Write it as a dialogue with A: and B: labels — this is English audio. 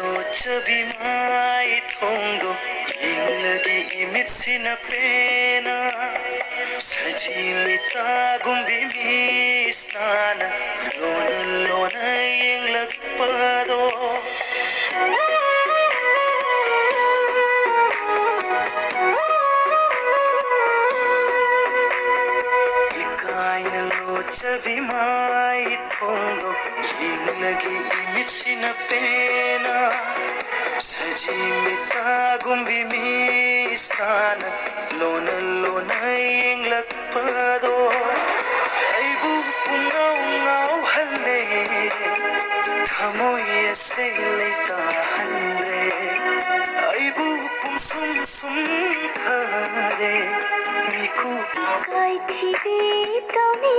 A: Chabi mai thongdo inglagi imitsina pena sajimita gumbi misnana lona lona inglag pado ikaina lo chabi mai thongdo inglagi imitsina pena sajimita gumbi misana lona lona inglag pado aibu pungau ngau halle thamoy ase leita hanre aibu pum sum sum khare miku
B: kai thibi tami